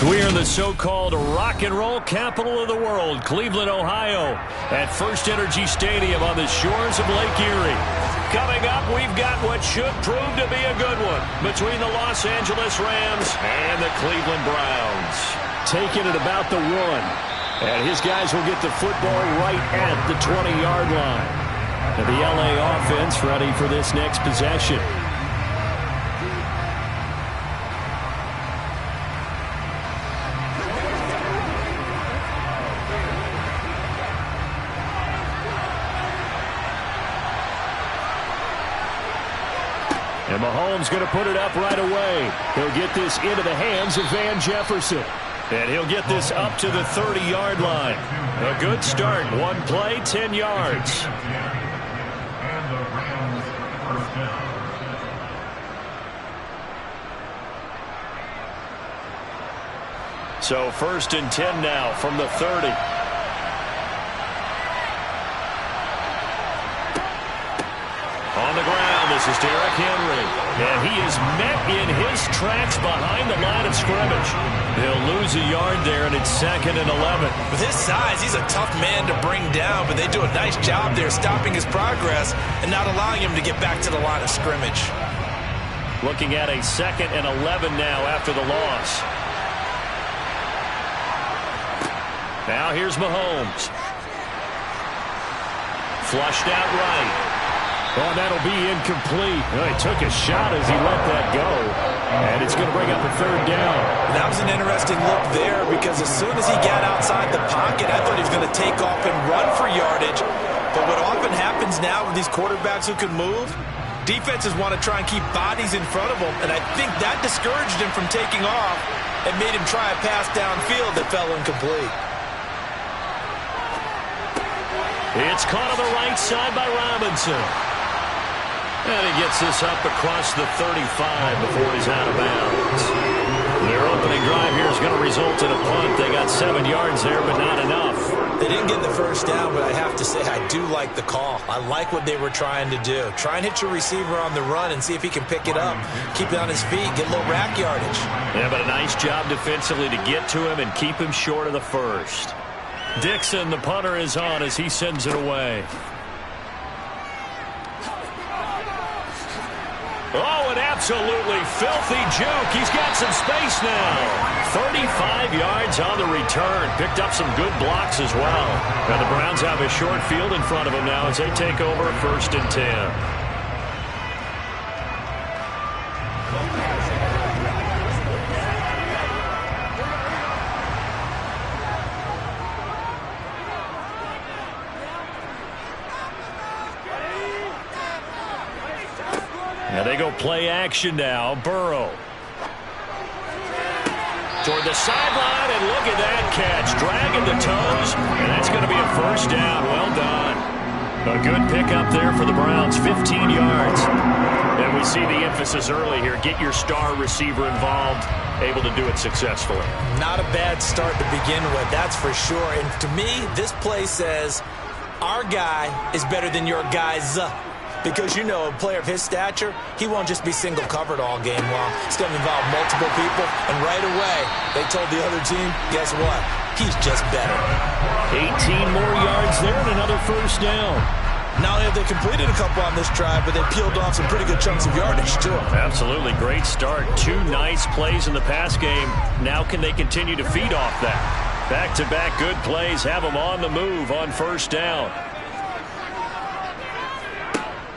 We're in the so-called rock and roll capital of the world, Cleveland, Ohio, at First Energy Stadium on the shores of Lake Erie. Coming up, we've got what should prove to be a good one between the Los Angeles Rams and the Cleveland Browns. Taking it about the 1. And his guys will get the football right at the 20-yard line. And the LA offense ready for this next possession. And Mahomes going to put it up right away. He'll get this into the hands of Van Jefferson. And he'll get this up to the 30-yard line. A good start. One play, 10 yards. So 1st and 10 now from the 30. On the ground, this is Derrick Henry. And he is met in his tracks behind the line of scrimmage. They'll lose a yard there, and it's 2nd and 11. With his size, he's a tough man to bring down, but they do a nice job there stopping his progress and not allowing him to get back to the line of scrimmage. Looking at a 2nd and 11 now after the loss. Now here's Mahomes. Flushed out right. Oh, that'll be incomplete. Well, he took a shot as he let that go. And it's going to bring up a 3rd down. That was an interesting look there because as soon as he got outside the pocket, I thought he was going to take off and run for yardage. But what often happens now with these quarterbacks who can move, defenses want to try and keep bodies in front of them. And I think that discouraged him from taking off and made him try a pass downfield that fell incomplete. It's caught on the right side by Robinson. And he gets this up across the 35 before he's out of bounds. Their opening drive here is going to result in a punt. They got 7 yards there, but not enough. They didn't get the 1st down, but I have to say I do like the call. I like what they were trying to do. Try and hit your receiver on the run and see if he can pick it up. Keep it on his feet, get a little rack yardage. Yeah, but a nice job defensively to get to him and keep him short of the 1st. Dixon, the punter, is on as he sends it away. Oh, an absolutely filthy juke. He's got some space now. 35 yards on the return. Picked up some good blocks as well. And the Browns have a short field in front of them now as they take over 1st and 10. Now they go play action now. Burrow. Toward the sideline, and look at that catch. Dragging the toes, and that's going to be a 1st down. Well done. A good pickup there for the Browns. 15 yards. And we see the emphasis early here. Get your star receiver involved. Able to do it successfully. Not a bad start to begin with, that's for sure. And to me, this play says our guy is better than your guy's. Because, you know, a player of his stature, he won't just be single covered all game long. It's going to involve multiple people. And right away, they told the other team, guess what? He's just better. 18 more yards there and another 1st down. Not only have they completed a couple on this drive, but they peeled off some pretty good chunks of yardage, too. Absolutely. Great start. 2 nice plays in the pass game. Now can they continue to feed off that? Back-to-back good plays have them on the move on 1st down.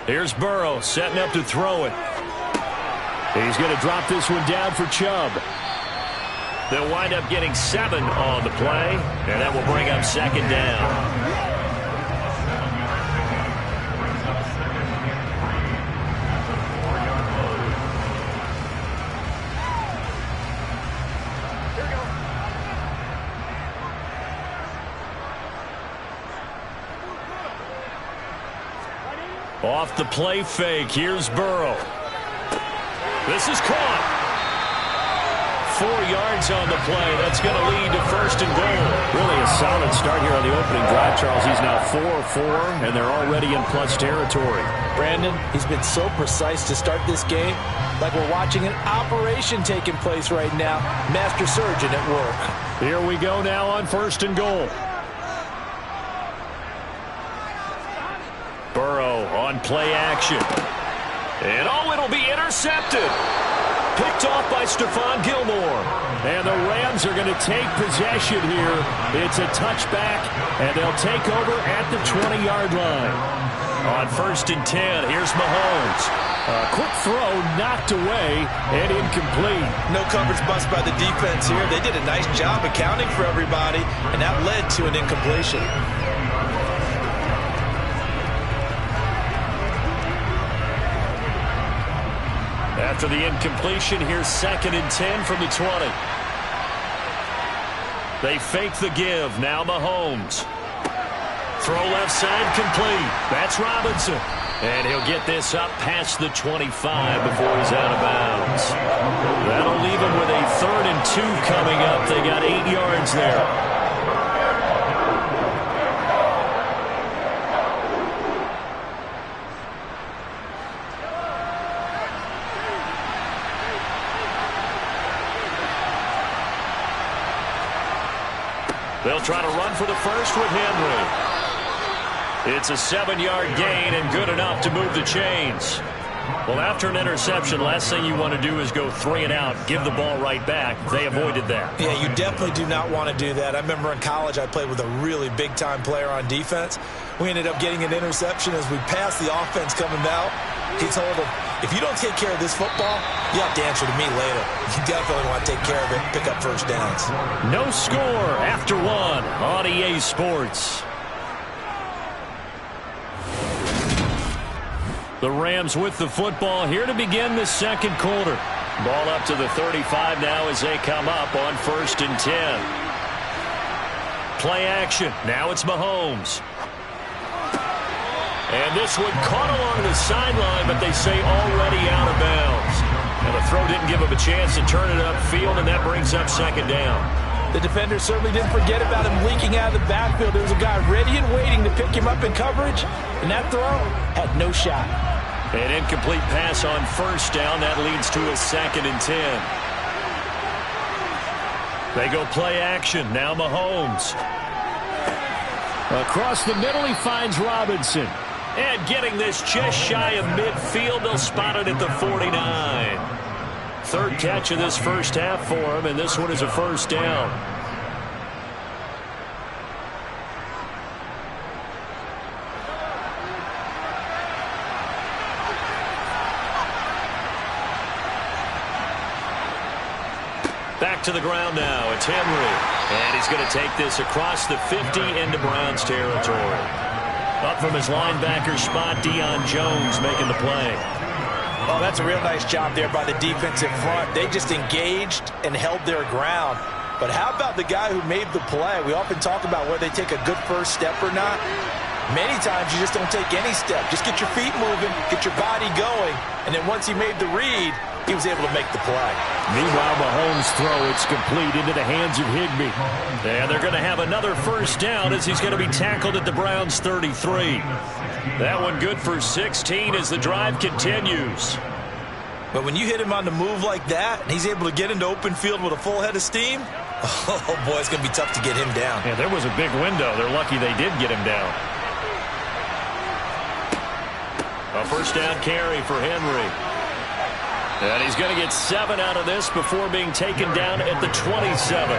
Here's Burrow setting up to throw it. He's going to drop this one down for Chubb. They'll wind up getting 7 on the play, and that will bring up 2nd down. Off the play fake, here's Burrow. This is caught. 4 yards on the play. That's going to lead to 1st and goal. Really a solid start here on the opening drive, Charles. He's now 4-4, and they're already in plus territory. Brandon, he's been so precise to start this game, like we're watching an operation taking place right now. Master surgeon at work. Here we go now on 1st and goal. Burrow on play action. And it'll be intercepted. Picked off by Stephon Gilmore. And the Rams are going to take possession here. It's a touchback, and they'll take over at the 20-yard line. On 1st and 10, here's Mahomes. A quick throw knocked away and incomplete. No coverage bust by the defense here. They did a nice job accounting for everybody, and that led to an incompletion. After the incompletion, here's 2nd and 10 from the 20. They fake the give. Now Mahomes. Throw left side complete. That's Robinson. And he'll get this up past the 25 before he's out of bounds. That'll leave him with a 3rd and 2 coming up. They got 8 yards there. They'll try to run for the first with Henry. It's a 7-yard gain and good enough to move the chains. Well, after an interception, last thing you want to do is go 3 and out, give the ball right back. They avoided that. Yeah, you definitely do not want to do that. I remember in college I played with a really big-time player on defense. We ended up getting an interception as we passed the offense coming out. He told him, if you don't take care of this football, you have to answer to me later. You definitely want to take care of it, pick up first downs. No score after 1 on EA Sports. The Rams with the football here to begin the 2nd quarter. Ball up to the 35 now as they come up on 1st and 10. Play action. Now it's Mahomes. And this one caught along the sideline, but they say already out of bounds. And the throw didn't give him a chance to turn it upfield, and that brings up 2nd down. The defender certainly didn't forget about him leaking out of the backfield. There was a guy ready and waiting to pick him up in coverage, and that throw had no shot. An incomplete pass on 1st down. That leads to a 2nd and 10. They go play action. Now Mahomes. Across the middle, he finds Robinson. And getting this just shy of midfield, they'll spot it at the 49. 3rd catch of this first half for him, and this one is a 1st down. Back to the ground now. It's Henry. And he's going to take this across the 50 into Browns territory. Up from his linebacker spot, Deion Jones making the play. Oh, that's a real nice job there by the defensive front. They just engaged and held their ground. But how about the guy who made the play? We often talk about whether they take a good first step or not. Many times you just don't take any step. Just get your feet moving, get your body going, and then once he made the read, he was able to make the play. Meanwhile, Mahomes' throw, it's complete into the hands of Higbee. And they're going to have another 1st down as he's going to be tackled at the Browns' 33. That one good for 16 as the drive continues. But when you hit him on the move like that, and he's able to get into open field with a full head of steam, oh boy, it's going to be tough to get him down. Yeah, there was a big window. They're lucky they did get him down. A 1st down carry for Henry. And he's going to get 7 out of this before being taken down at the 27.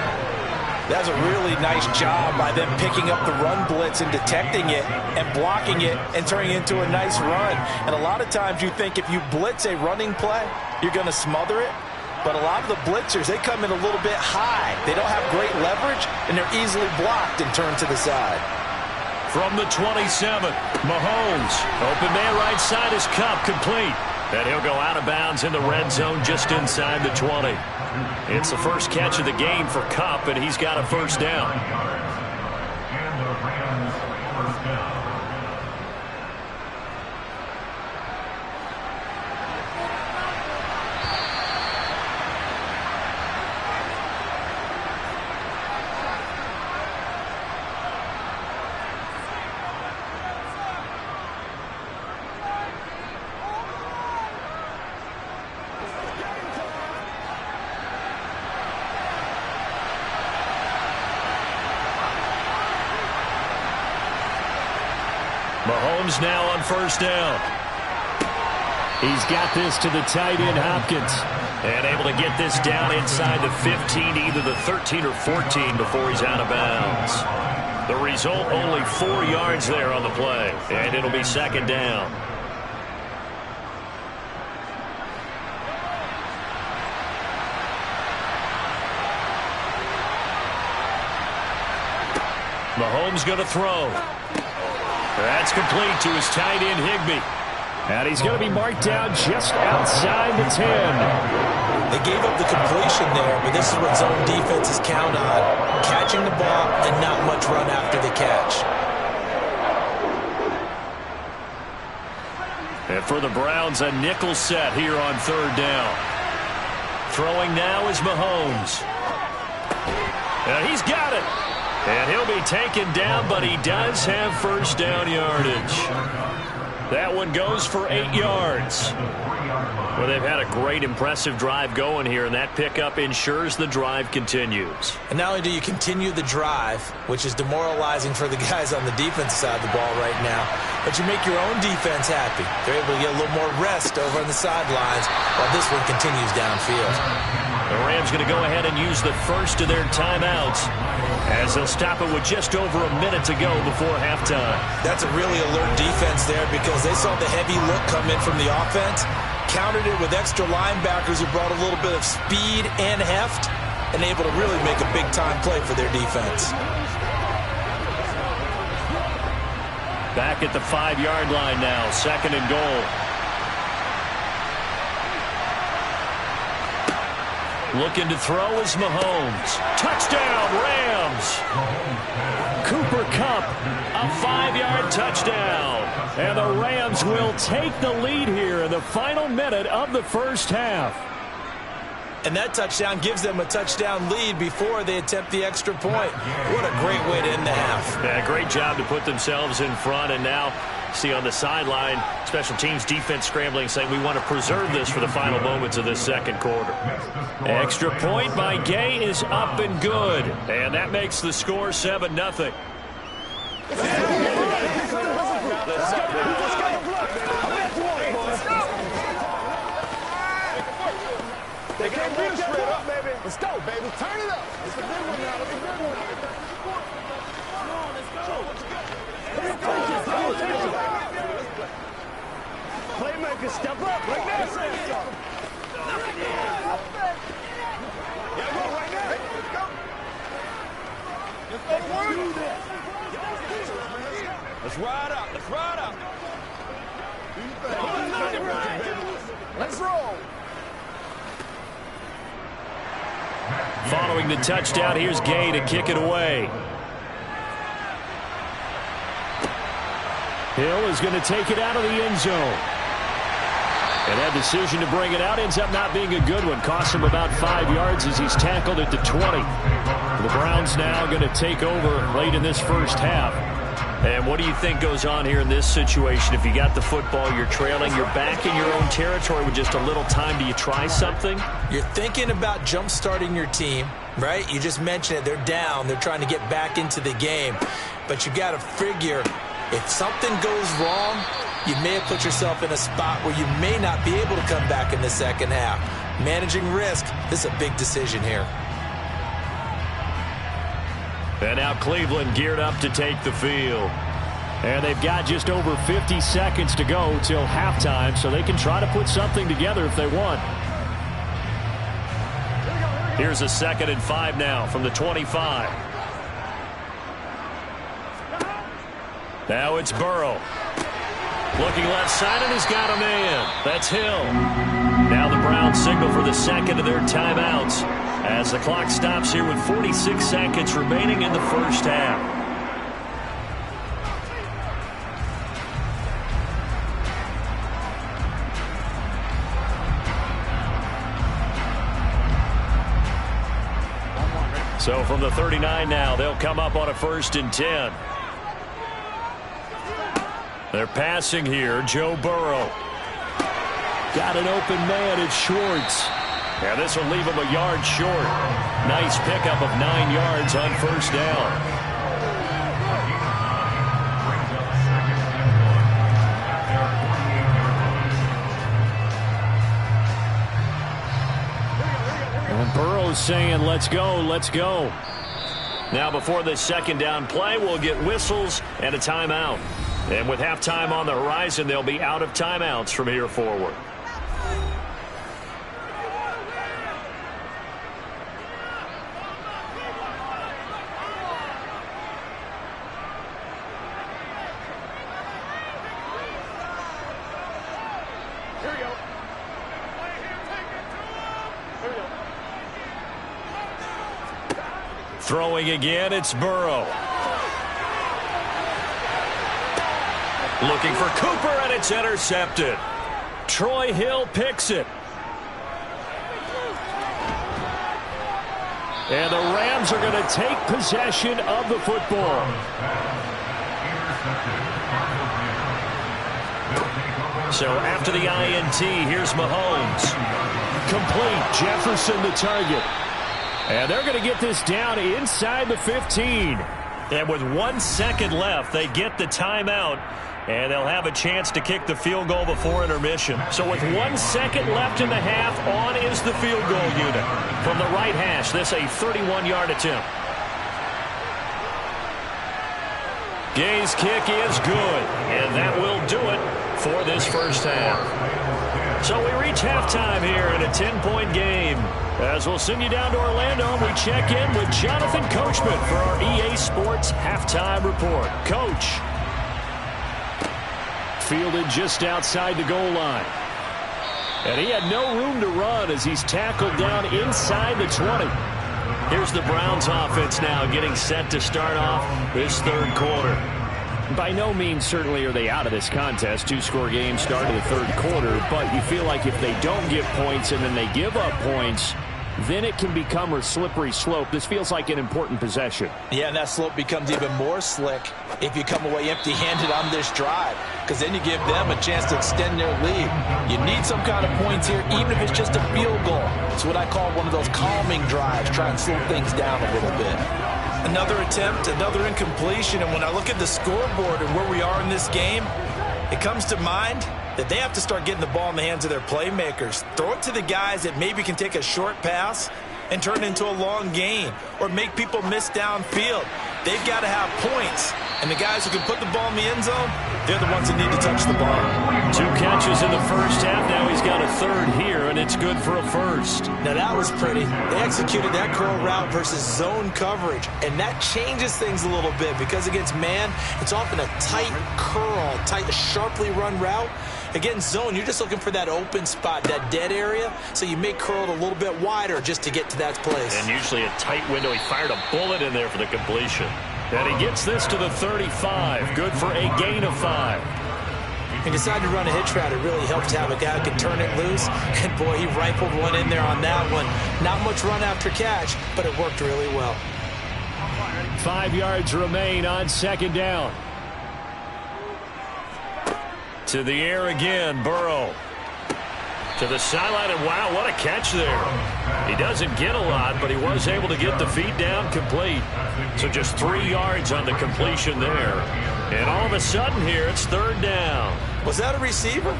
That's a really nice job by them picking up the run blitz and detecting it and blocking it and turning it into a nice run. And a lot of times you think if you blitz a running play, you're going to smother it. But a lot of the blitzers, they come in a little bit high. They don't have great leverage, and they're easily blocked and turned to the side. From the 27, Mahomes. Open man right side is Kupp, complete. And he'll go out of bounds in the red zone just inside the 20. It's the first catch of the game for Kupp, and he's got a 1st down. Mahomes now on first down. He's got this to the tight end, Hopkins. And able to get this down inside the 15, either the 13 or 14 before he's out of bounds. The result, only 4 yards there on the play. And it'll be second down. Mahomes going to throw. That's complete to his tight end, Higbee. And he's going to be marked down just outside the 10. They gave up the completion there, but this is what zone defenses count on. Catching the ball and not much run after the catch. And for the Browns, a nickel set here on third down. Throwing now is Mahomes. And he's got it. And he'll be taken down, but he does have first down yardage. That one goes for 8 yards. Well, they've had a great, impressive drive going here, and that pickup ensures the drive continues. And not only do you continue the drive, which is demoralizing for the guys on the defensive side of the ball right now, but you make your own defense happy. They're able to get a little more rest over on the sidelines while this one continues downfield. The Rams going to go ahead and use the first of their timeouts as they'll stop it with just over a minute to go before halftime. That's a really alert defense there because they saw the heavy look come in from the offense, countered it with extra linebackers who brought a little bit of speed and heft, and able to really make a big-time play for their defense. Back at the 5-yard line now, second and goal. Looking to throw is Mahomes. Touchdown, Rams. Cooper Kupp, a 5-yard touchdown. And the Rams will take the lead here in the final minute of the first half. And that touchdown gives them a touchdown lead before they attempt the extra point. What a great way to end the half. Yeah, great job to put themselves in front. And now, see on the sideline, special teams defense scrambling, saying we want to preserve this for the final moments of this second quarter. Extra point by Gay is up and good. And that makes the score 7-0. They can't beat us straight up, baby. Let's go, baby. Turn it up. It's a good one now. It's a good one. Come on, let's go. Playmakers, step up like that. Yeah, go right now. Let's go. Let's go to work. Let's ride out. Let's ride out. Let's roll. Following the touchdown, here's Gay to kick it away. Hill is going to take it out of the end zone. And that decision to bring it out ends up not being a good one. Costs him about 5 yards as he's tackled at the 20. The Browns now going to take over late in this first half. And what do you think goes on here in this situation? If you got the football, you're trailing, you're back in your own territory with just a little time. Do you try something? You're thinking about jump-starting your team, right? You just mentioned it. They're down. They're trying to get back into the game. But you got to figure if something goes wrong, you may have put yourself in a spot where you may not be able to come back in the second half. Managing risk, this is a big decision here. And now Cleveland geared up to take the field. And they've got just over 50 seconds to go till halftime, so they can try to put something together if they want. Here's a 2nd and 5 now from the 25. Now it's Burrow. Looking left side, and he's got a man. That's Hill. Now the Browns signal for the second of their timeouts as the clock stops here with 46 seconds remaining in the first half. So from the 39 now, they'll come up on a 1st and 10. They're passing here. Joe Burrow. Got an open man. It's Schwartz. Yeah, this will leave him a yard short. Nice pickup of 9 yards on 1st down. those saying, let's go, let's go. Now before this second down play, we'll get whistles and a timeout. And with halftime on the horizon, they'll be out of timeouts from here forward. Throwing again, it's Burrow. Looking for Cooper, and it's intercepted. Troy Hill picks it. And the Rams are going to take possession of the football. So after the INT, here's Mahomes. Complete. Jefferson the target. And they're going to get this down inside the 15. And with 1 second left, they get the timeout. And they'll have a chance to kick the field goal before intermission. So with 1 second left in the half, on is the field goal unit. From the right hash, this a 31-yard attempt. Gay's kick is good. And that will do it for this first half. So we reach halftime here in a 10-point game. As we'll send you down to Orlando, we check in with Jonathan Coachman for our EA Sports Halftime Report. Coach. Fielded just outside the goal line. And he had no room to run as he's tackled down inside the 20. Here's the Browns offense now getting set to start off this third quarter. By no means certainly are they out of this contest. Two-score game start of the third quarter, but you feel like if they don't get points and then they give up points, then it can become a slippery slope. This feels like an important possession. Yeah, and that slope becomes even more slick if you come away empty-handed on this drive, because then you give them a chance to extend their lead. You need some kind of points here, even if it's just a field goal. It's what I call one of those calming drives, try and slow things down a little bit. Another attempt, another incompletion, and when I look at the scoreboard and where we are in this game, it comes to mind that they have to start getting the ball in the hands of their playmakers. Throw it to the guys that maybe can take a short pass and turn it into a long gain or make people miss downfield. They've got to have points, and the guys who can put the ball in the end zone, they're the ones that need to touch the ball. 2 catches in the first half. Now he's got a third here, and it's good for a first. Now that was pretty. They executed that curl route versus zone coverage, and that changes things a little bit because against man, it's often a tight curl, tight, sharply run route. Against zone, you're just looking for that open spot, that dead area, so you may curl it a little bit wider just to get to that place. And usually a tight window. He fired a bullet in there for the completion. And he gets this to the 35. Good for a gain of 5. He decided to run a hitch route. It really helps to have a guy who can turn it loose. And, boy, he rifled one in there on that one. Not much run after catch, but it worked really well. 5 yards remain on second down. To the air again, Burrow. To the sideline, and wow, what a catch there. He doesn't get a lot, but he was able to get the feet down complete. So just 3 yards on the completion there. And all of a sudden here, it's third down. Was that a receiver?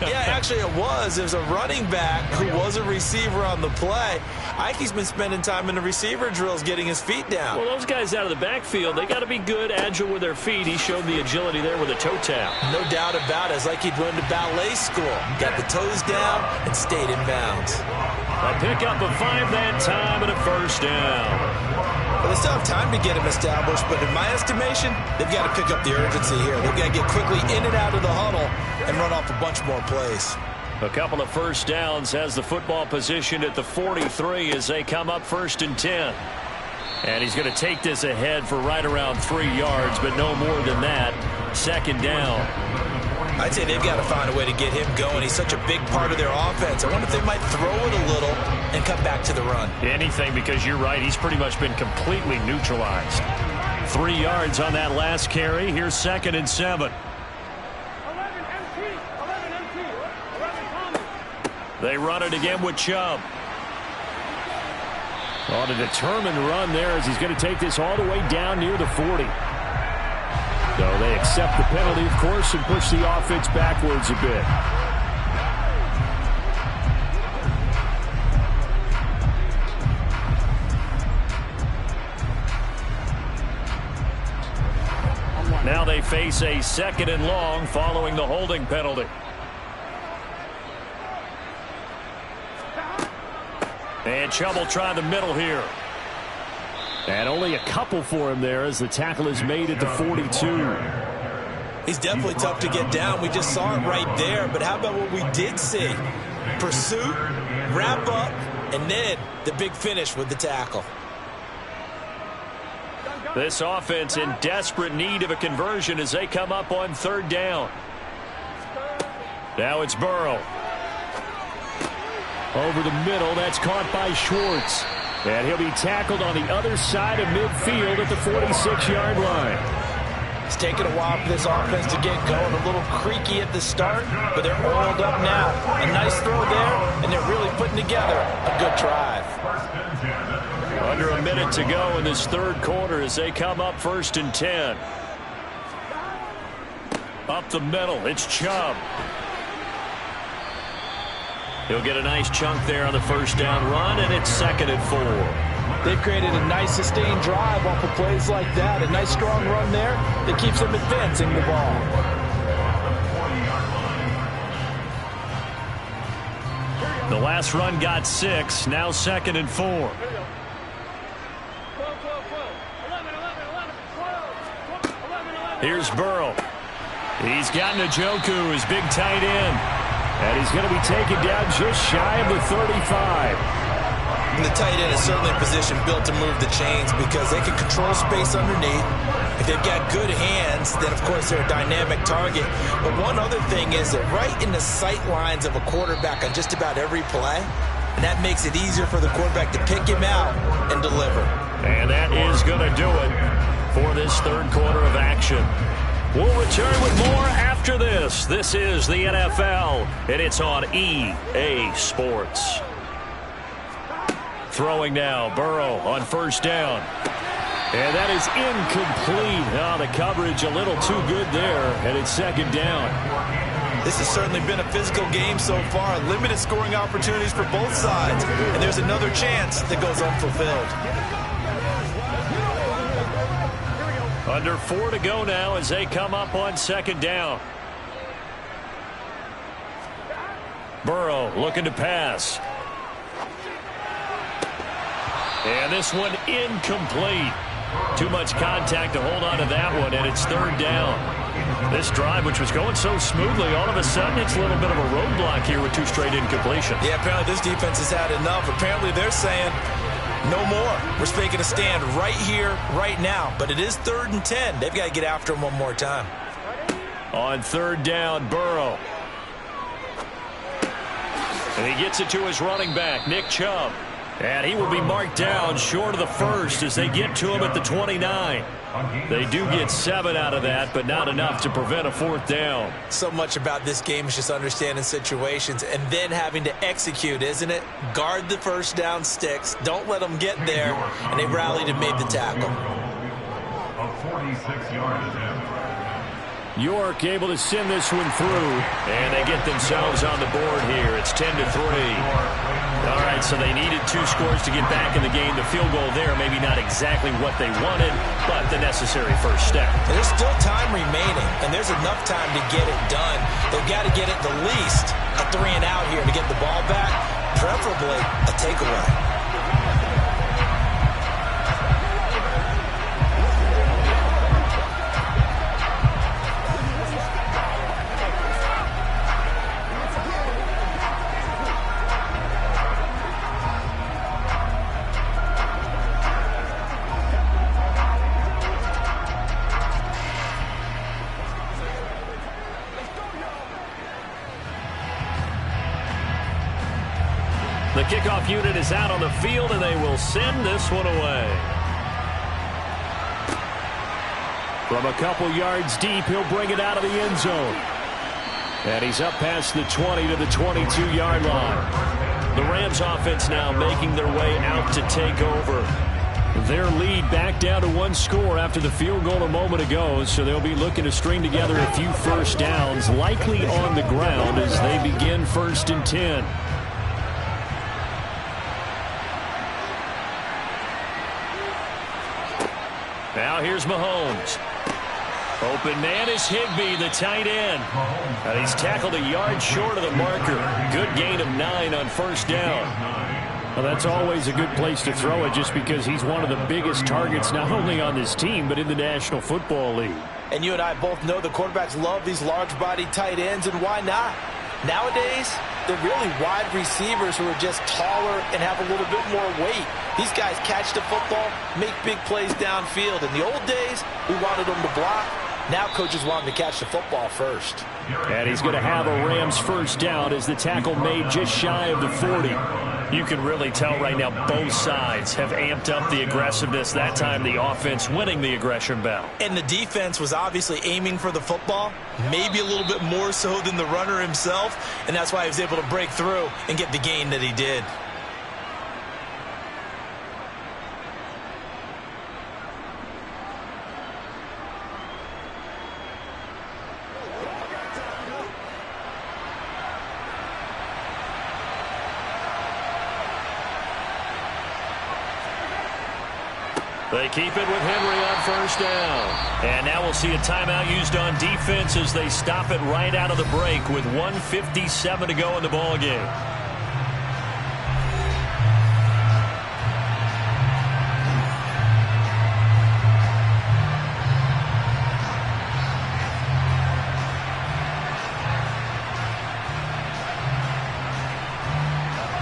Yeah, actually it was. There's a running back who was a receiver on the play. Ikey's been spending time in the receiver drills getting his feet down. Well, those guys out of the backfield, they got to be good, agile with their feet. He showed the agility there with a toe tap. No doubt about it. It's like he'd run to ballet school. Got the toes down and stayed in bounds. A pickup of 5 that time and a first down. Well, they still have time to get him established, but in my estimation, they've got to pick up the urgency here. They've got to get quickly in and out of the huddle and run off a bunch more plays. A couple of first downs, has the football positioned at the 43 as they come up 1st and 10. And he's going to take this ahead for right around 3 yards, but no more than that. Second down. I'd say they've got to find a way to get him going. He's such a big part of their offense. I wonder if they might throw it a little and come back to the run. Anything, because you're right. He's pretty much been completely neutralized. 3 yards on that last carry. Here's 2nd and 7. They run it again with Chubb. On a determined run there as he's going to take this all the way down near the 40. So they accept the penalty, of course, and push the offense backwards a bit. Now they face a 2nd and long following the holding penalty. And Chubb will try the middle here. And only a couple for him there as the tackle is made at the 42. He's definitely tough to get down. We just saw it right there. But how about what we did see? Pursuit, wrap up, and then the big finish with the tackle. This offense in desperate need of a conversion as they come up on 3rd down. Now it's Burrow. Over the middle, that's caught by Schwartz. And he'll be tackled on the other side of midfield at the 46-yard line. It's taken a while for this offense to get going. A little creaky at the start, but they're oiled up now. A nice throw there, and they're really putting together a good drive. Under a minute to go in this 3rd quarter as they come up 1st and 10. Up the middle, it's Chubb. He'll get a nice chunk there on the 1st down run, and it's 2nd and 4. They've created a nice sustained drive off of plays like that. A nice strong run there that keeps them advancing the ball. The last run got 6, now 2nd and 4. Here's Burrow. He's got Njoku, his big tight end. And he's going to be taken down just shy of the 35. And the tight end is certainly a position built to move the chains because they can control space underneath. If they've got good hands, then, of course, they're a dynamic target. But one other thing is that right in the sight lines of a quarterback on just about every play, and that makes it easier for the quarterback to pick him out and deliver. And that is going to do it for this 3rd quarter of action. We'll return with more after this. This is the NFL, and it's on EA Sports. Throwing now, Burrow on 1st down. And that is incomplete. Oh, the coverage a little too good there, and it's 2nd down. This has certainly been a physical game so far. Limited scoring opportunities for both sides. And there's another chance that goes unfulfilled. Under 4 to go now as they come up on 2nd down. Burrow looking to pass. And this one incomplete. Too much contact to hold on to that one, and it's 3rd down. This drive, which was going so smoothly, all of a sudden it's a little bit of a roadblock here with 2 straight incompletions. Yeah, apparently this defense has had enough. Apparently they're saying, no more. We're making a stand right here, right now. But it is 3rd and 10. They've got to get after him one more time. On 3rd down, Burrow. And he gets it to his running back, Nick Chubb. And he will be marked down short of the 1st as they get to him at the 29. They do get 7 out of that, but not enough to prevent a 4th down. So much about this game is just understanding situations and then having to execute, isn't it? Guard the 1st down sticks. Don't let them get there. And they rallied and made the tackle. A 46-yard attempt. York able to send this one through, and they get themselves on the board here. It's 10-3. All right, so they needed 2 scores to get back in the game. The field goal there, maybe not exactly what they wanted, but the necessary first step. And there's still time remaining, and there's enough time to get it done. They've got to get it the least a 3 and out here to get the ball back, preferably a takeaway. The kickoff unit is out on the field, and they will send this one away. From a couple yards deep, he'll bring it out of the end zone. And he's up past the 20 to the 22-yard line. The Rams offense now making their way out to take over. Their lead back down to 1 score after the field goal a moment ago, so they'll be looking to string together a few first downs, likely on the ground as they begin 1st and 10. Now here's Mahomes. Open man is Higbee, the tight end. And he's tackled a yard short of the marker. Good gain of 9 on first down. Well, that's always a good place to throw it just because he's one of the biggest targets not only on this team but in the National Football League. And you and I both know the quarterbacks love these large-bodied tight ends, and why not? Nowadays, they're really wide receivers who are just taller and have a little bit more weight. These guys catch the football, make big plays downfield. In the old days, we wanted them to block. Now coaches want them to catch the football first. And he's going to have a Rams first down as the tackle made just shy of the 40. You can really tell right now both sides have amped up the aggressiveness. That time the offense winning the aggression battle. And the defense was obviously aiming for the football, maybe a little bit more so than the runner himself, and that's why he was able to break through and get the gain that he did. They keep it with Henry on first down. And now we'll see a timeout used on defense as they stop it right out of the break with 1:57 to go in the ballgame.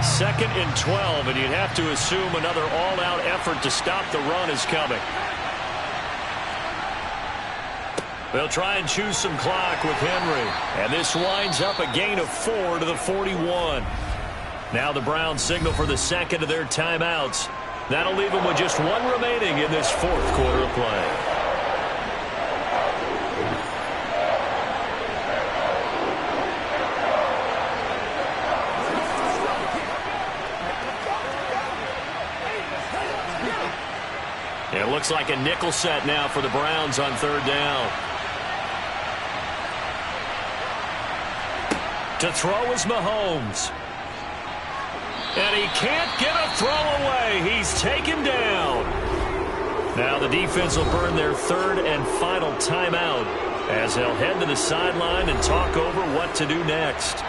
Second and 12, and you'd have to assume another all-out effort to stop the run is coming. They'll try and choose some clock with Henry. And this winds up a gain of 4 to the 41. Now the Browns signal for the second of their timeouts. That'll leave them with just one remaining in this fourth quarter of play. It looks like a nickel set now for the Browns on third down. To throw is Mahomes. And he can't get a throw away. He's taken down. Now the defense will burn their third and final timeout as they'll head to the sideline and talk over what to do next.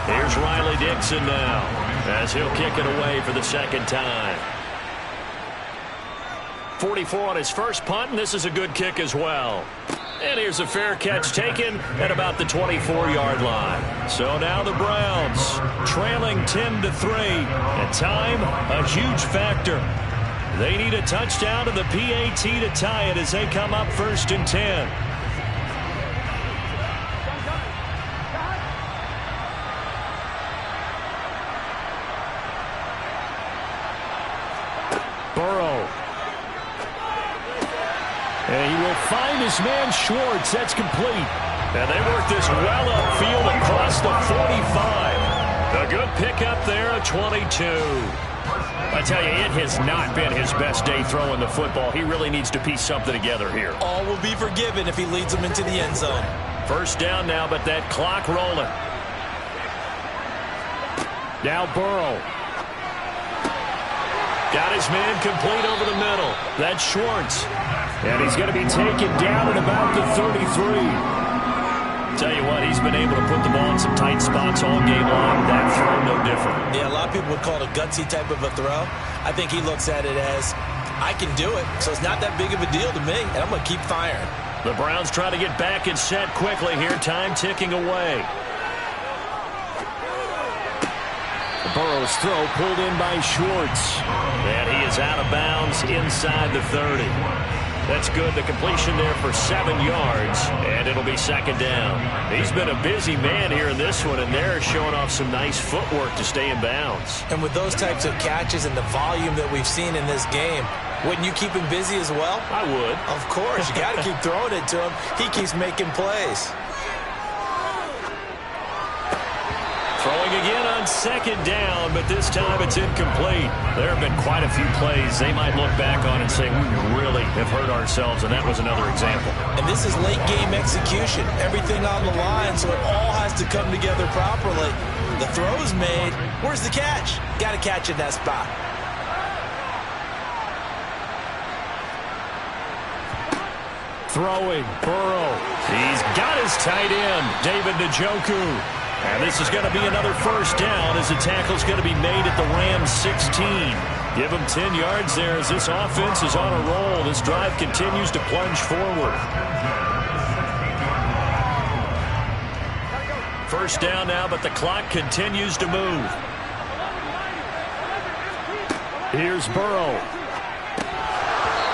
Here's Riley Dixon now as he'll kick it away for the second time. 44 on his first punt, and this is a good kick as well. And here's a fair catch taken at about the 24-yard line. So now the Browns trailing 10-3. And time, a huge factor. They need a touchdown to the PAT to tie it as they come up first and 10. Burrow. And he will find his man Schwartz. That's complete. And they work this well upfield across the 45. A good pickup there at 22. I tell you, it has not been his best day throwing the football. He really needs to piece something together here. All will be forgiven if he leads them into the end zone. First down now, but that clock rolling. Now Burrow. Got his man complete over the middle. That's Schwartz. And he's going to be taken down at about the 33. Tell you what, he's been able to put the ball in some tight spots all game long. That throw, no different. Yeah, a lot of people would call it a gutsy type of a throw. I think he looks at it as, I can do it, so it's not that big of a deal to me, and I'm going to keep firing. The Browns try to get back and set quickly here. Time ticking away. Burrow's throw pulled in by Schwartz. And he is out of bounds inside the 30. That's good. The completion there for 7 yards, and it'll be second down. He's been a busy man here in this one, and they're showing off some nice footwork to stay in bounds. And with those types of catches and the volume that we've seen in this game, wouldn't you keep him busy as well? I would. Of course. You got to keep throwing it to him. He keeps making plays. Throwing again on on second down, but this time it's incomplete. There have been quite a few plays they might look back on and say, we really have hurt ourselves, and that was another example. And this is late game execution. Everything on the line, so it all has to come together properly. The throw's made. Where's the catch? Got to catch in that spot. Throwing, Burrow. He's got his tight end, David Njoku. And this is going to be another first down as the tackle's going to be made at the Rams 16. Give him 10 yards there as this offense is on a roll. This drive continues to plunge forward. First down now, but the clock continues to move. Here's Burrow.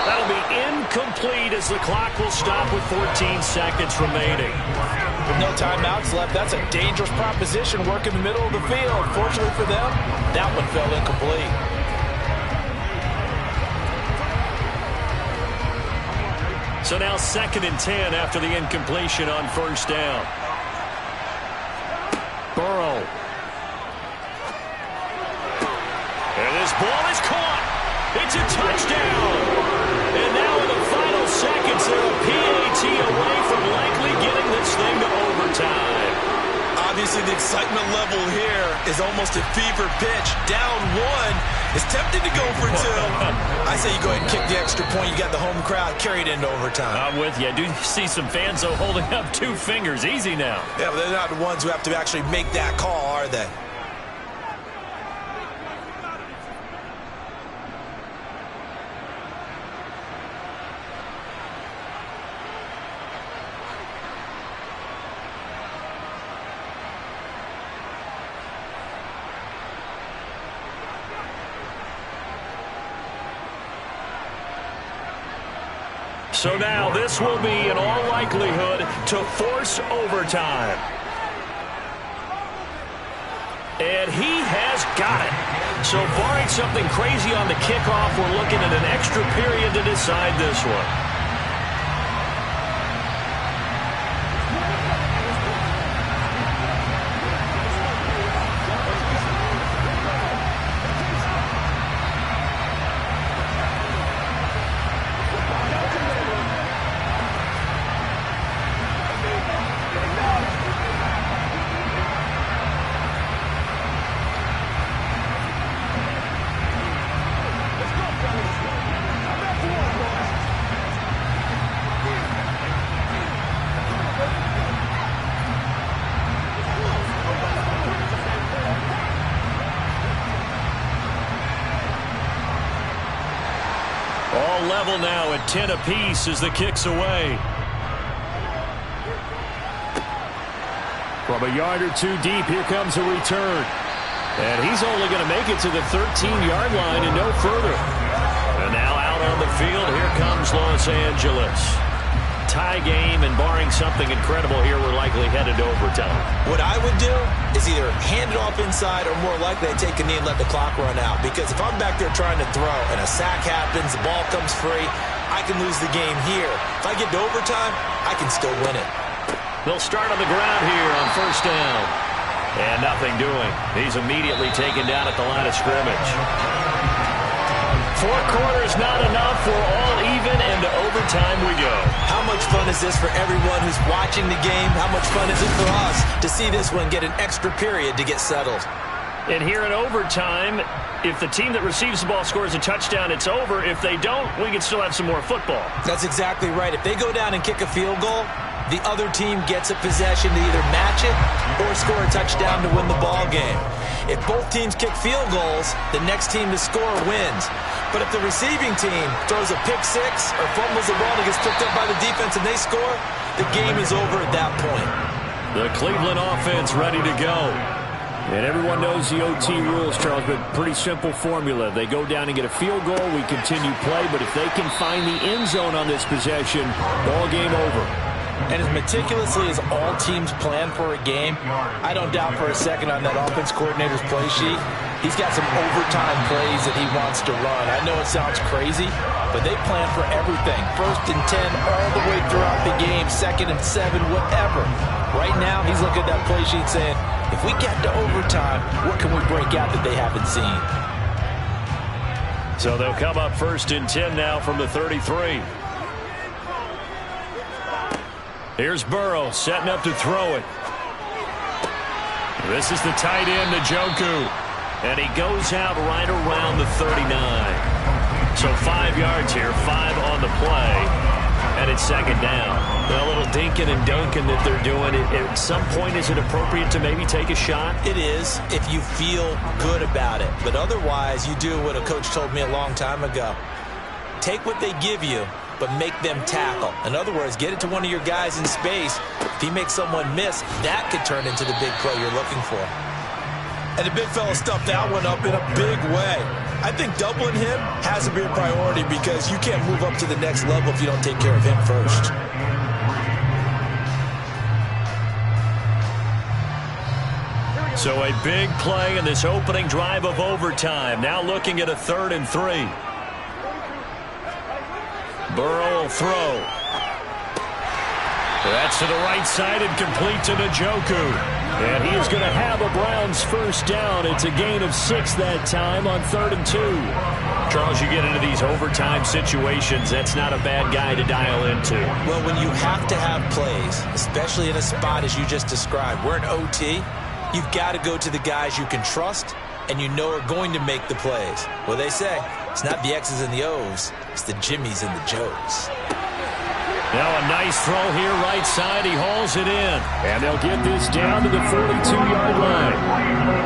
That'll be incomplete as the clock will stop with 14 seconds remaining. With no timeouts left, that's a dangerous proposition. Work in the middle of the field. Fortunately for them, that one fell incomplete. So now 2nd and 10 after the incompletion on first down. Burrow. And this ball is caught. It's a touchdown. And now in the final seconds, they're a PAT away from likely getting this thing to overtime. Obviously, the excitement level here is almost a fever pitch. Down one, is tempted to go for two. I say you go ahead and kick the extra point. You got the home crowd carried into overtime. I'm with you. I do see some fans, though, holding up 2 fingers. Easy now. Yeah, but they're not the ones who have to actually make that call, are they? So now this will be, in all likelihood, to force overtime. And he has got it. So barring something crazy on the kickoff, we're looking at an extra period to decide this one. Level now at 10 apiece as the kick's away. From a yard or 2 deep, here comes a return. And he's only going to make it to the 13-yard line and no further. And now out on the field, here comes Los Angeles. Tie game, and barring something incredible here, we're likely headed to overtime. What I would do is either hand it off inside or more likely I take a knee and let the clock run out. Because if I'm back there trying to throw and a sack happens, the ball comes free, I can lose the game here. If I get to overtime, I can still win it. They'll start on the ground here on first down. And nothing doing. He's immediately taken down at the line of scrimmage. 4 quarters not enough. We're all even, and to overtime we go. How much fun is this for everyone who's watching the game? How much fun is it for us to see this one get an extra period to get settled? And here in overtime, if the team that receives the ball scores a touchdown, it's over. If they don't, we can still have some more football. That's exactly right. If they go down and kick a field goal, the other team gets a possession to either match it or score a touchdown to win the ball game. If both teams kick field goals, the next team to score wins. But if the receiving team throws a pick six or fumbles the ball and gets picked up by the defense and they score, the game is over at that point. The Cleveland offense ready to go. And everyone knows the OT rules, Charles, but pretty simple formula. They go down and get a field goal, we continue play, but if they can find the end zone on this possession, ball game over. And as meticulously as all teams plan for a game, I don't doubt for a second on that offense coordinator's play sheet, he's got some overtime plays that he wants to run. I know it sounds crazy, but they plan for everything. 1st and 10 all the way throughout the game, 2nd and 7, whatever. Right now, he's looking at that play sheet saying, if we get to overtime, what can we break out that they haven't seen? So they'll come up 1st and 10 now from the 33. Here's Burrow setting up to throw it. This is the tight end, Njoku. And he goes out right around the 39. So 5 yards here, 5 on the play. And it's 2nd down. A little dinking and dunking that they're doing. At some point, is it appropriate to maybe take a shot? It is, if you feel good about it. But otherwise, you do what a coach told me a long time ago. Take what they give you, but make them tackle. In other words, get it to one of your guys in space. If he makes someone miss, that could turn into the big play you're looking for. And the big fella stuffed that one up in a big way. I think doubling him has to be a priority because you can't move up to the next level if you don't take care of him first. So a big play in this opening drive of overtime. Now looking at a 3rd and 3. Burrow will throw. That's to the right side and complete to Njoku. And he is going to have a Browns 1st down. It's a gain of 6 that time on 3rd and 2. Charles, you get into these overtime situations, that's not a bad guy to dial into. Well, when you have to have plays, especially in a spot as you just described, we're in OT, you've got to go to the guys you can trust and you know are going to make the plays. Well, they say it's not the X's and the O's, it's the Jimmys and the Joes. Now a nice throw here, right side. He hauls it in. And they'll get this down to the 42-yard line.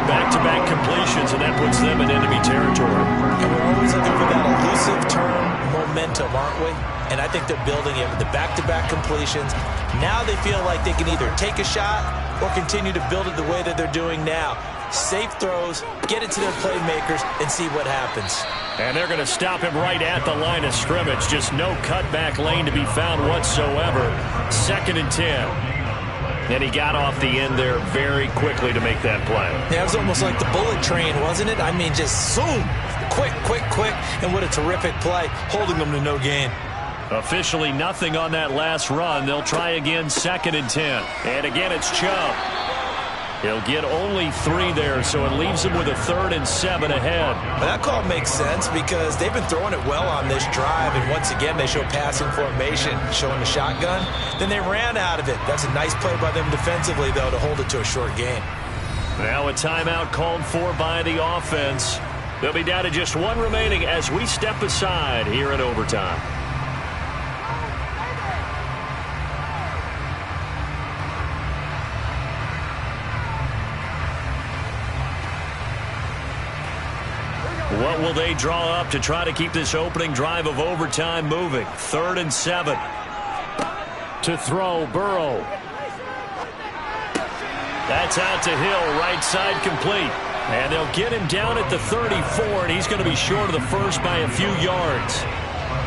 Back-to-back completions, and that puts them in enemy territory. And we're always looking for that elusive term, momentum, aren't we? And I think they're building it with the back-to-back completions. Now they feel like they can either take a shot or continue to build it the way that they're doing now. Safe throws, get it to their playmakers, and see what happens. And they're going to stop him right at the line of scrimmage. Just no cutback lane to be found whatsoever. 2nd and 10. And he got off the end there very quickly to make that play. Yeah, it was almost like the bullet train, wasn't it? I mean, just zoom. Quick, quick, quick. And what a terrific play, holding them to no gain. Officially nothing on that last run. They'll try again, 2nd and 10. And again, it's Chubb. He'll get only 3 there, so it leaves him with a 3rd and 7 ahead. Well, that call makes sense because they've been throwing it well on this drive, and once again they show passing formation, showing the shotgun. Then they ran out of it. That's a nice play by them defensively, though, to hold it to a short gain. Now a timeout called for by the offense. They'll be down to just 1 remaining as we step aside here in overtime. What will they draw up to try to keep this opening drive of overtime moving? 3rd and 7. To throw, Burrow. That's out to Hill, right side complete. And they'll get him down at the 34, and he's going to be short of the first by a few yards.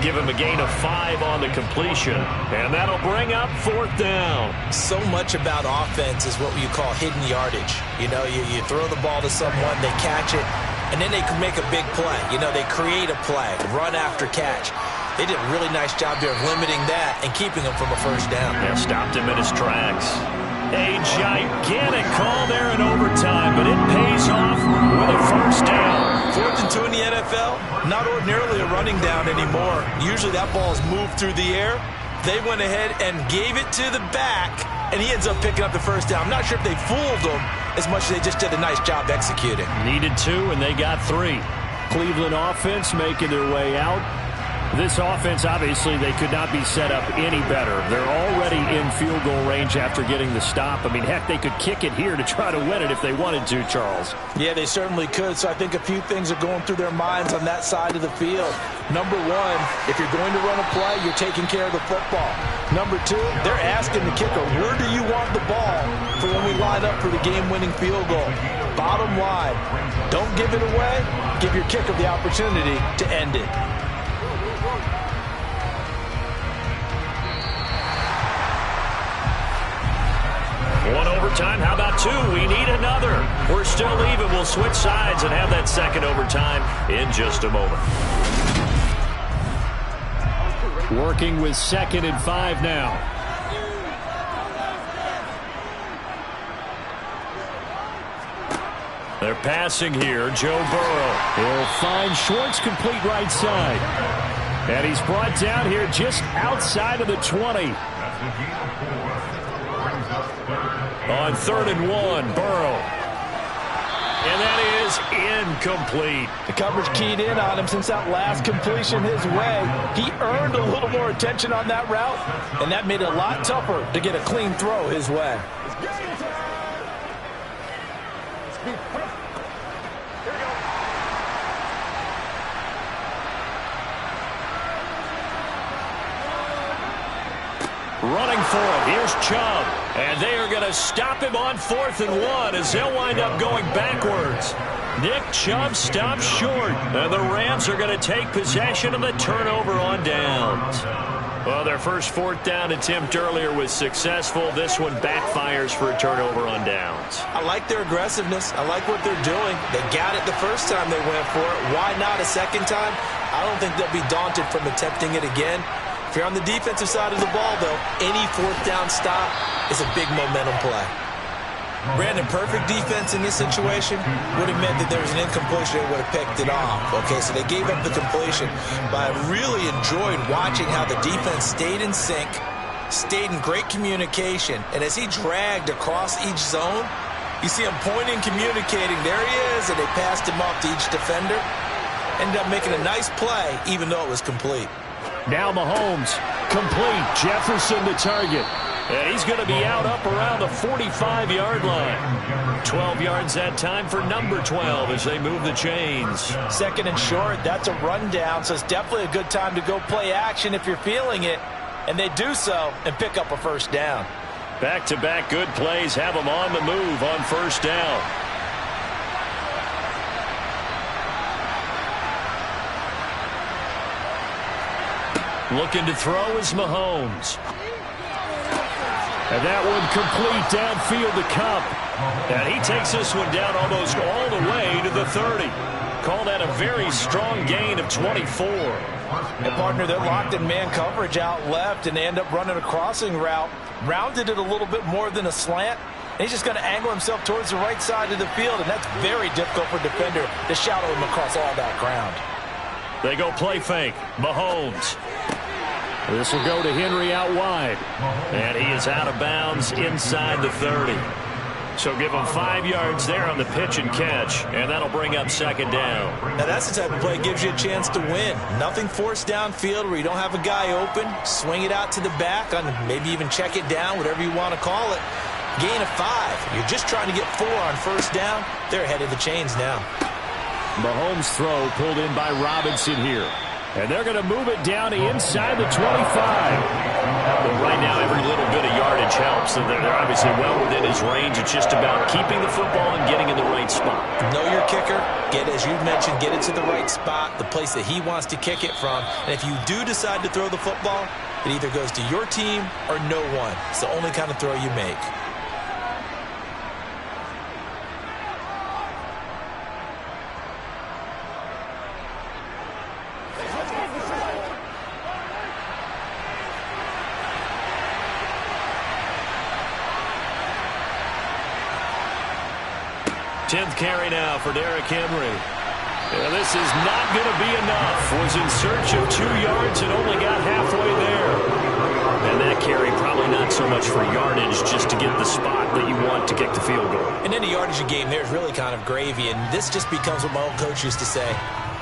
Give him a gain of 5 on the completion, and that'll bring up 4th down. So much about offense is what you call hidden yardage. You know, you throw the ball to someone, they catch it, and then they can make a big play. You know, they create a play, run after catch. They did a really nice job there of limiting that and keeping him from a 1st down. Yeah, stopped him in his tracks. A gigantic call there in overtime, but it pays off with a 1st down. 4th and 2 in the NFL, not ordinarily a running down anymore. Usually that ball is moved through the air. They went ahead and gave it to the back, and he ends up picking up the 1st down. I'm not sure if they fooled him as much as they just did a nice job executing. Needed 2, and they got 3. Cleveland offense making their way out. This offense, obviously, they could not be set up any better. They're already in field goal range after getting the stop. I mean, heck, they could kick it here to try to win it if they wanted to, Charles. Yeah, they certainly could. So I think a few things are going through their minds on that side of the field. Number 1, if you're going to run a play, you're taking care of the football. Number 2, they're asking the kicker, where do you want the ball for when we line up for the game-winning field goal? Bottom line, don't give it away. Give your kicker the opportunity to end it. One overtime. How about two? We need another. We're still even. We'll switch sides and have that second overtime in just a moment. Working with 2nd and 5 now. They're passing here. Joe Burrow. He'll find Schwartz complete right side. And he's brought down here just outside of the 20. On 3rd and 1, Burrow. And that is incomplete. The coverage keyed in on him since that last completion his way. He earned a little more attention on that route, and that made it a lot tougher to get a clean throw his way. Running for it. Here's Chubb. And they are going to stop him on 4th and 1 as they'll wind up going backwards. Nick Chubb stops short. And the Rams are going to take possession of the turnover on downs. Well, their first 4th down attempt earlier was successful. This one backfires for a turnover on downs. I like their aggressiveness. I like what they're doing. They got it the first time they went for it. Why not a second time? I don't think they'll be daunted from attempting it again. If you're on the defensive side of the ball, though, any 4th down stop is a big momentum play. Brandon, perfect defense in this situation would have meant that there was an incompletion. They would have picked it off. Okay, so they gave up the completion. But I really enjoyed watching how the defense stayed in sync, stayed in great communication. And as he dragged across each zone, you see him pointing, communicating. There he is, and they passed him off to each defender. Ended up making a nice play, even though it was complete. Now Mahomes, complete. Jefferson to target. And he's going to be out up around the 45-yard line. 12 yards that time for number 12 as they move the chains. 2nd and short, that's a rundown, so it's definitely a good time to go play action if you're feeling it. And they do so and pick up a 1st down. Back-to-back good plays have them on the move on 1st down. Looking to throw is Mahomes. And that one complete downfield to Kupp. And he takes this one down almost all the way to the 30. Call that a very strong gain of 24. And partner, they're locked in man coverage out left, and they end up running a crossing route. Rounded it a little bit more than a slant. And he's just going to angle himself towards the right side of the field, and that's very difficult for a defender to shadow him across all that ground. They go play fake. Mahomes. This will go to Henry out wide. And he is out of bounds inside the 30. So give him 5 yards there on the pitch and catch, and that'll bring up 2nd down. Now that's the type of play that gives you a chance to win. Nothing forced downfield where you don't have a guy open. Swing it out to the back, on maybe even check it down, whatever you want to call it. Gain of 5. You're just trying to get 4 on 1st down. They're ahead of the chains now. Mahomes' throw pulled in by Robinson here. And they're going to move it down to inside the 25. Well, right now, every little bit of yardage helps. So they're obviously well within his range. It's just about keeping the football and getting in the right spot. Know your kicker. Get, as you mentioned, get it to the right spot, the place that he wants to kick it from. And if you do decide to throw the football, it either goes to your team or no one. It's the only kind of throw you make. Tenth carry now for Derrick Henry. And this is not going to be enough. Was in search of 2 yards and only got halfway there. And that carry probably not so much for yardage, just to get the spot that you want to kick the field goal. And in the yardage game, there's really kind of gravy. And this just becomes what my old coach used to say.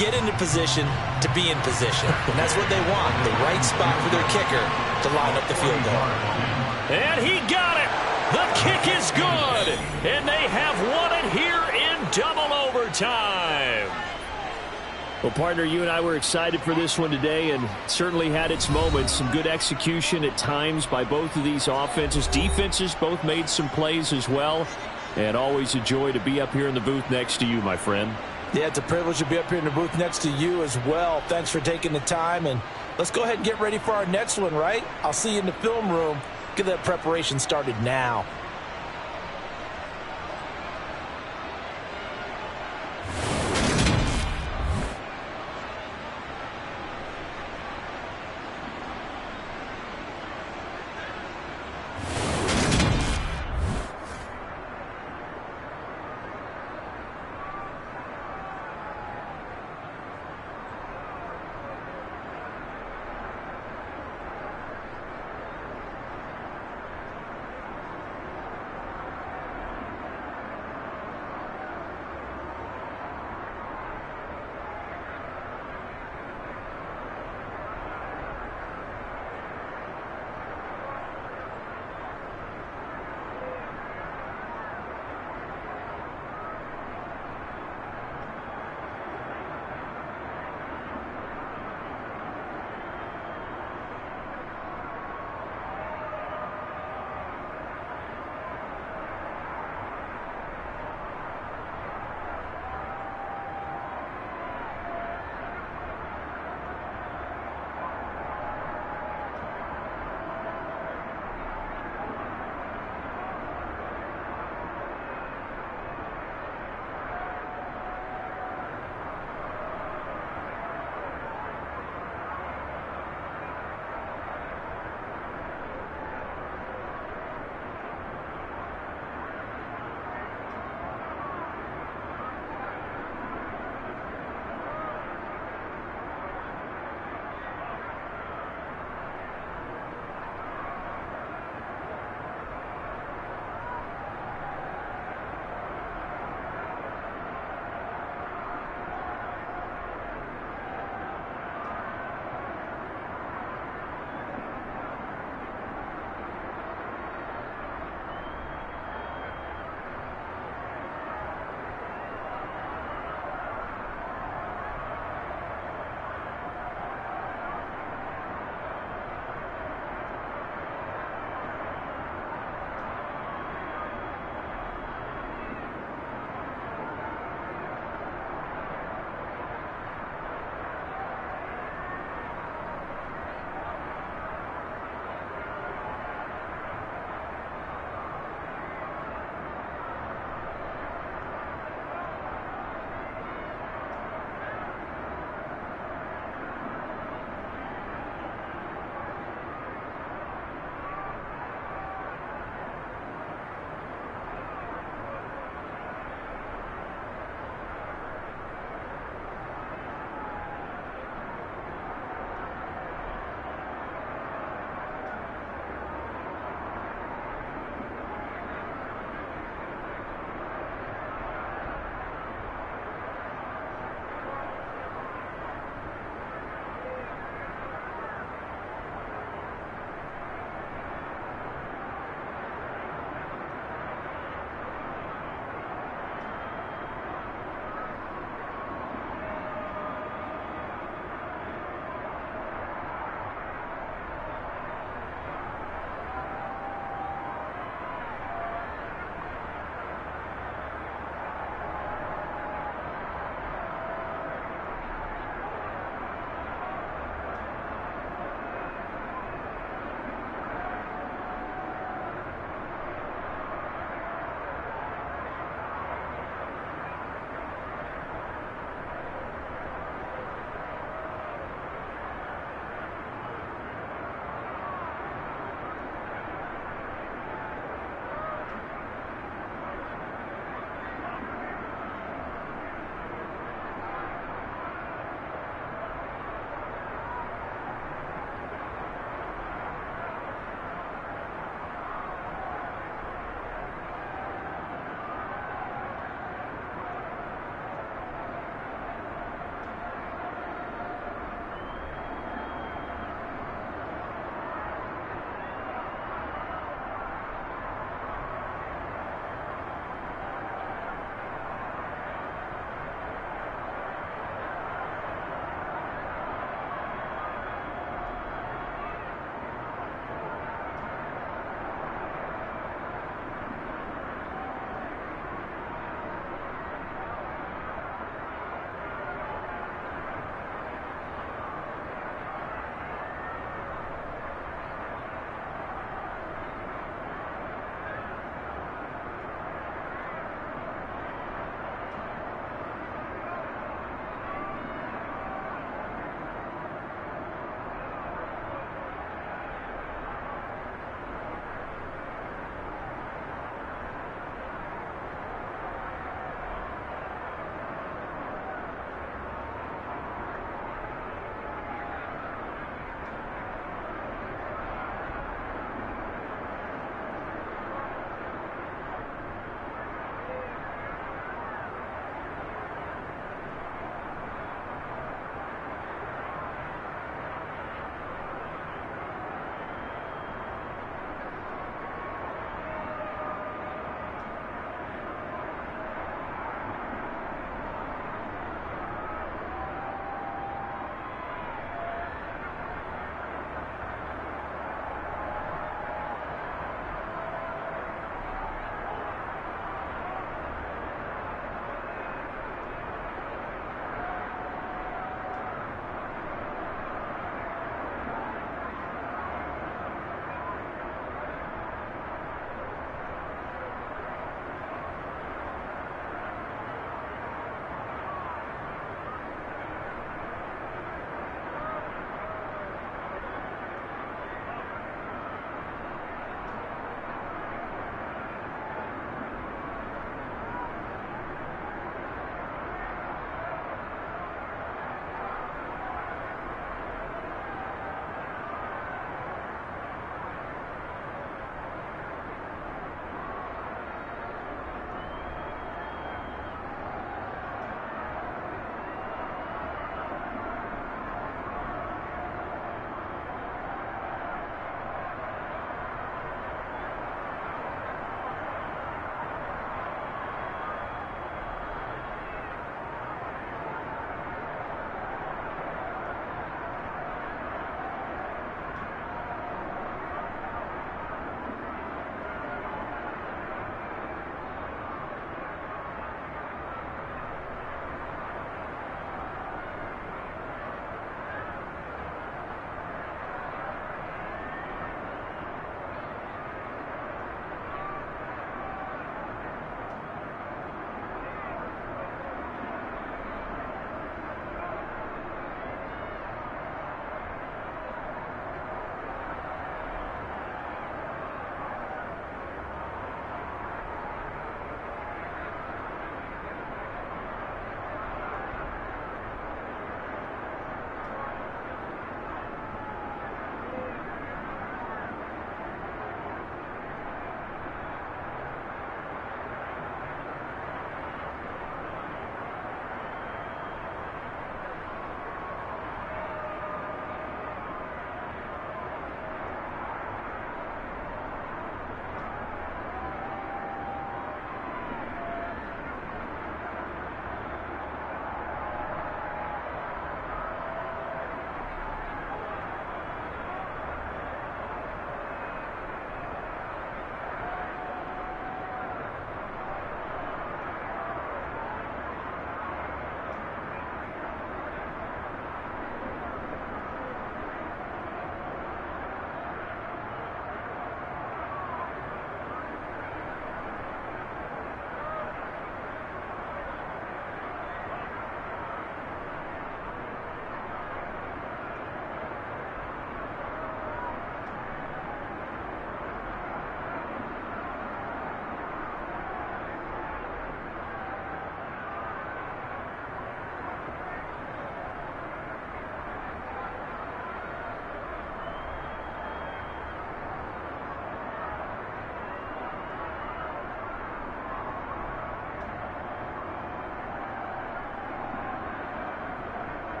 Get into position to be in position. And that's what they want, the right spot for their kicker to line up the field goal. And he got it. The kick is good. And they have won it here in double overtime. Well, partner, you and I were excited for this one today, and certainly had its moments. Some good execution at times by both of these offenses. Defenses both made some plays as well. And always a joy to be up here in the booth next to you, my friend. Yeah, it's a privilege to be up here in the booth next to you as well. Thanks for taking the time, and let's go ahead and get ready for our next one, right? I'll see you in the film room. Get that preparation started now.